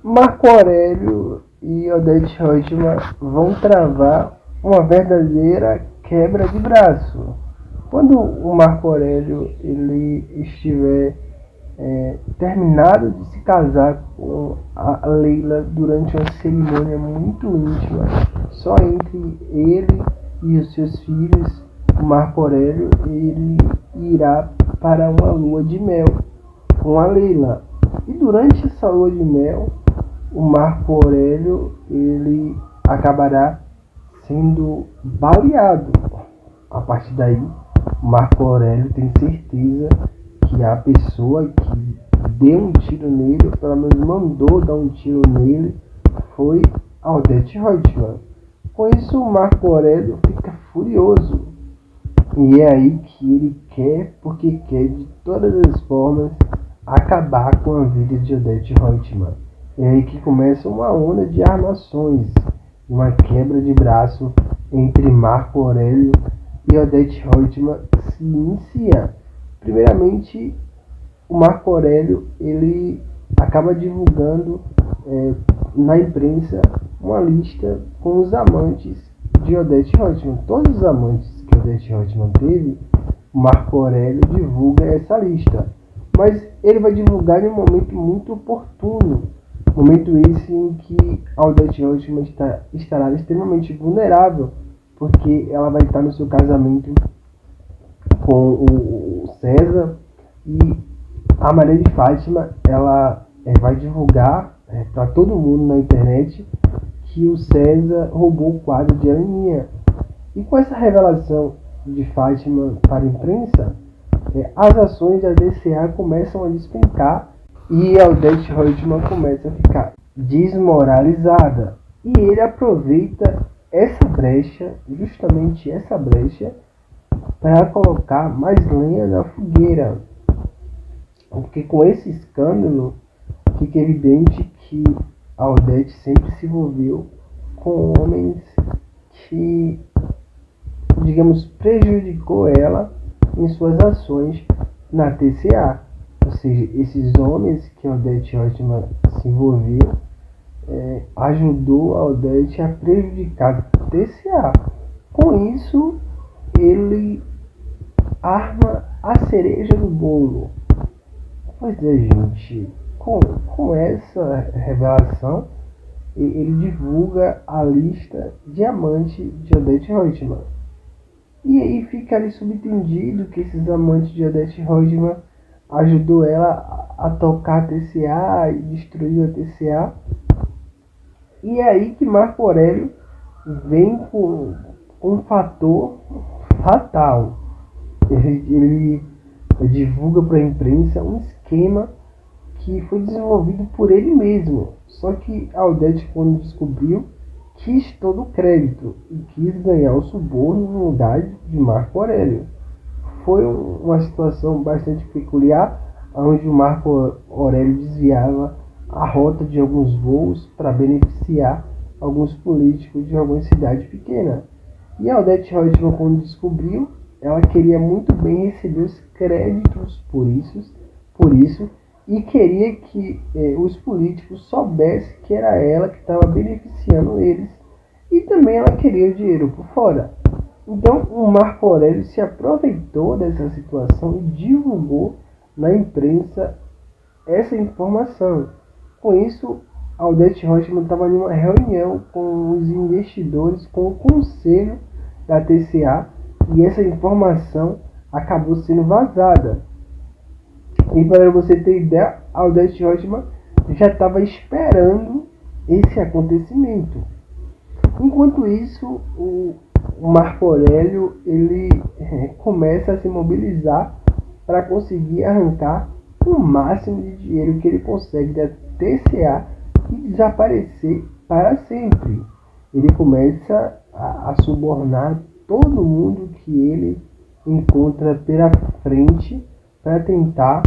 Marco Aurélio e Odete Roitman vão travar uma verdadeira quebra de braço. Quando o Marco Aurélio ele estiver terminado de se casar com a Leila durante uma cerimônia muito íntima, só entre ele e os seus filhos, o Marco Aurélio ele irá para uma lua de mel com a Leila. E durante essa lua de mel, o Marco Aurélio ele acabará sendo baleado. A partir daí, o Marco Aurélio tem certeza que a pessoa que deu um tiro nele, ou pelo menos mandou dar um tiro nele, foi Odete Roitman. Com isso, o Marco Aurélio fica furioso. E é aí que ele quer, porque quer de todas as formas, acabar com a vida de Odete Roitman. É aí que começa uma onda de armações, uma quebra de braço entre Marco Aurélio e Odete Roitman se inicia. Primeiramente, o Marco Aurélio ele acaba divulgando na imprensa uma lista com os amantes de Odete Roitman. Todos os amantes que Odete Roitman teve, o Marco Aurélio divulga essa lista. Mas ele vai divulgar em um momento muito oportuno. Momento esse em que a Odete Roitman estará extremamente vulnerável, porque ela vai estar no seu casamento com o César, e a Maria de Fátima ela vai divulgar para todo mundo na internet que o César roubou o quadro de Aninha. E com essa revelação de Fátima para a imprensa, as ações da DCA começam a despencar e a Odete Roitman começa a ficar desmoralizada. E ele aproveita essa brecha, justamente essa brecha, para colocar mais lenha na fogueira. Porque com esse escândalo fica evidente que a Odete sempre se envolveu com homens que, digamos, prejudicou ela em suas ações na TCA. Ou seja, esses homens que a Odete Roitman se envolveu ajudou a Odete a prejudicar a TCA. Com isso, ele arma a cereja do bolo. Pois é, gente, com essa revelação, ele divulga a lista de amantes de Odete Roitman. E aí fica ali subentendido que esses amantes de Odete Roitman ajudou ela a tocar a TCA e destruiu a TCA. E é aí que Marco Aurélio vem com um fator fatal. Ele divulga para a imprensa um esquema que foi desenvolvido por ele mesmo. Só que a Odete, quando descobriu, quis todo o crédito e quis ganhar o suborno no lugar de Marco Aurélio. Foi uma situação bastante peculiar, onde o Marco Aurélio desviava a rota de alguns voos para beneficiar alguns políticos de alguma cidade pequena. E a Odete Roitman, quando descobriu, ela queria muito bem receber os créditos por isso e queria que os políticos soubessem que era ela que estava beneficiando eles, e também ela queria o dinheiro por fora. Então o Marco Aurélio se aproveitou dessa situação e divulgou na imprensa essa informação. Com isso, a Odete Roitman estava em uma reunião com os investidores, com o conselho da TCA, e essa informação acabou sendo vazada. E para você ter ideia, a Odete Roitman já estava esperando esse acontecimento. Enquanto isso, o Marco Aurélio ele começa a se mobilizar para conseguir arrancar o máximo de dinheiro que ele consegue da TCA e desaparecer para sempre. Ele começa a subornar todo mundo que ele encontra pela frente para tentar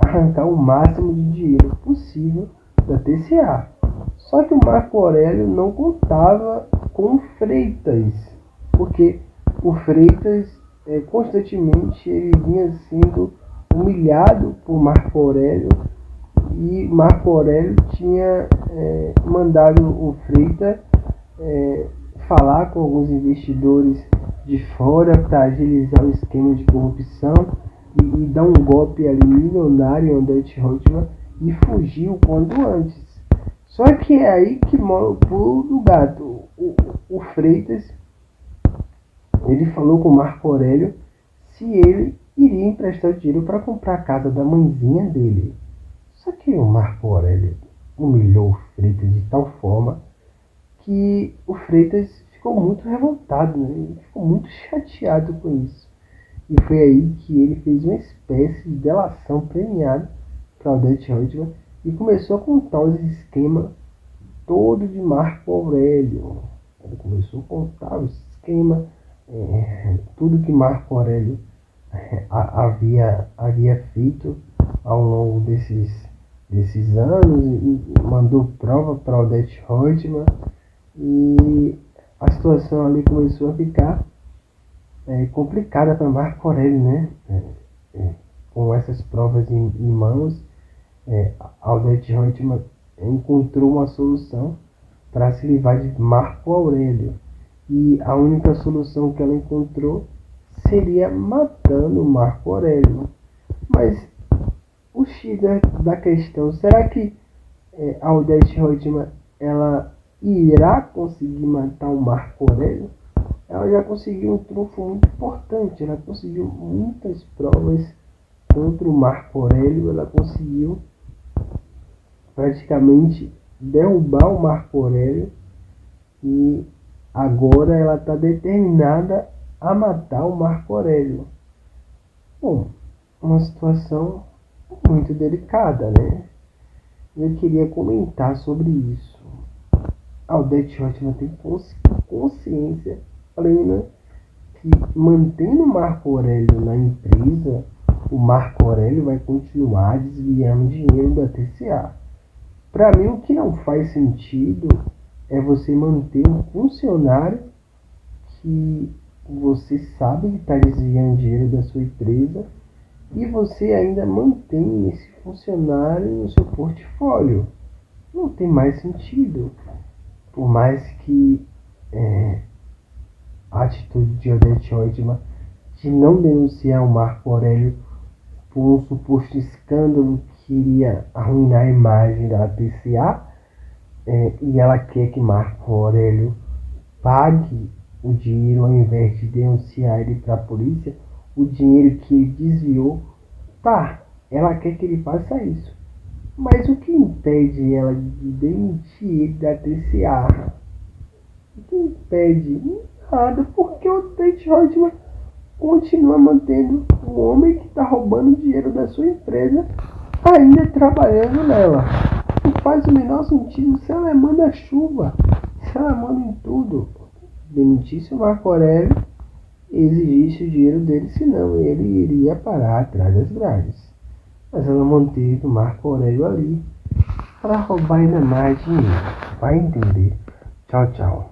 arrancar o máximo de dinheiro possível da TCA. Só que o Marco Aurélio não contava com o Freitas, porque o Freitas constantemente ele vinha sendo humilhado por Marco Aurélio E Marco Aurélio tinha mandado o Freitas falar com alguns investidores de fora para agilizar o esquema de corrupção e dar um golpe ali milionário em Odete Roitman e fugir o quanto antes. Só que é aí que mora o pulo do gato. O Freitas, ele falou com o Marco Aurélio se ele iria emprestar o dinheiro para comprar a casa da mãezinha dele. Só que o Marco Aurélio humilhou o Freitas de tal forma que o Freitas ficou muito revoltado, né? Ele ficou muito chateado com isso. E foi aí que ele fez uma espécie de delação premiada para Odete Roitman e começou a contar os esquemas todo de Marco Aurélio. Ele começou a contar o esquema, tudo que Marco Aurélio havia feito ao longo desses anos e mandou prova para Odete Roitman e a situação ali começou a ficar complicada para Marco Aurélio, né? Com essas provas em mãos, Odete Roitman encontrou uma solução para se livrar de Marco Aurélio. E a única solução que ela encontrou seria matando Marco Aurélio. Mas o X da questão, será que a Odete Roitman ela irá conseguir matar o Marco Aurélio? Ela já conseguiu um trunfo muito importante, ela conseguiu muitas provas contra o Marco Aurélio, ela conseguiu praticamente derrubar o Marco Aurélio e agora ela está determinada a matar o Marco Aurélio. Bom, uma situação muito delicada, né? Eu queria comentar sobre isso. A Odete Roitman tem consciência plena que mantendo o Marco Aurélio na empresa, o Marco Aurélio vai continuar desviando dinheiro da TCA. Para mim, o que não faz sentido é você manter um funcionário que você sabe que está desviando dinheiro da sua empresa e você ainda mantém esse funcionário no seu portfólio. Não tem mais sentido. Por mais que a atitude de Odete Roitman de não denunciar o Marco Aurélio por um suposto escândalo que iria arruinar a imagem da TCA, e ela quer que Marco Aurélio pague o dinheiro ao invés de denunciar ele para a polícia, o dinheiro que ele desviou, ela quer que ele faça isso. Mas o que impede ela de demitir ele da TCA? O que impede? Nada, porque o Odete Roitman continua mantendo o homem que está roubando dinheiro da sua empresa ainda trabalhando nela. Não faz o menor sentido se ela manda chuva, se ela manda em tudo. Demitisse o Marco Aurélio e exigisse o dinheiro dele, senão ele iria parar atrás das grades. Mas ela manteve o Marco Aurélio ali para roubar ainda mais dinheiro. Vai entender. Tchau, tchau.